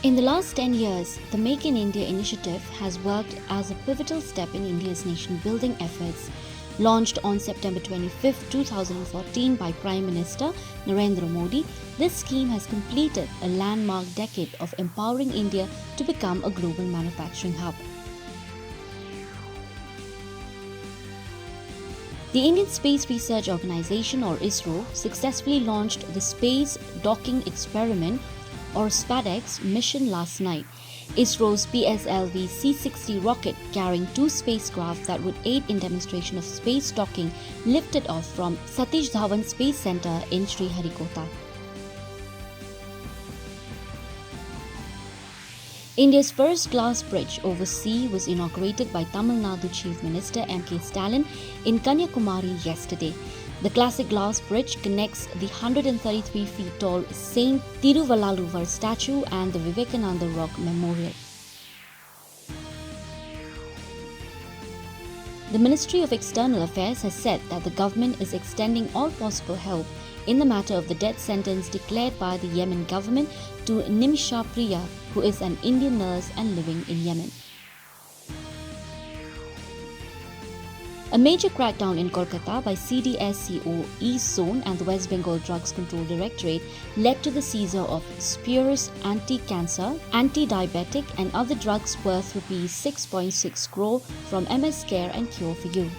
In the last 10 years, the Make in India initiative has worked as a pivotal step in India's nation-building efforts. Launched on September 25, 2014 by Prime Minister Narendra Modi, this scheme has completed a landmark decade of empowering India to become a global manufacturing hub. The Indian Space Research Organisation or ISRO successfully launched the Space Docking Experiment or SPADEX mission last night. ISRO's PSLV C-60 rocket carrying two spacecraft that would aid in demonstration of space docking lifted off from Satish Dhawan Space Center in Sriharikota. India's first glass bridge over sea was inaugurated by Tamil Nadu Chief Minister M.K. Stalin in Kanyakumari yesterday. The classic glass bridge connects the 133 feet tall Saint Thiruvalluvar statue and the Vivekananda Rock Memorial. The Ministry of External Affairs has said that the government is extending all possible help in the matter of the death sentence declared by the Yemen government to Nimisha Priya, who is an Indian nurse and living in Yemen. A major crackdown in Kolkata by CDSCO East Zone and the West Bengal Drugs Control Directorate led to the seizure of spurious anti-cancer, anti-diabetic and other drugs worth Rs 6.6 crore from MS Care and Cure for You.